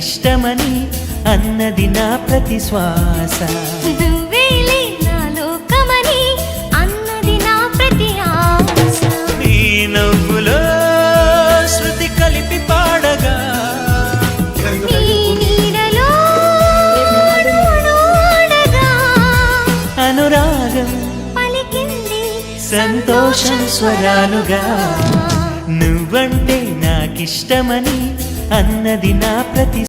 నాకిష్టమని అన్నది నా ప్రతి శ్వాస. నువ్వేలే నా లోకమని అన్నది నా ప్రతి ఆశ. నీ నవ్వులో శృతి కలిపి పాడగా నీ నీడలో నడువడగా అనురాగం పలికింది సంతోషం స్వరాలుగా. నువ్వంటే నాకిష్టమని అన్నది నా ప్రతి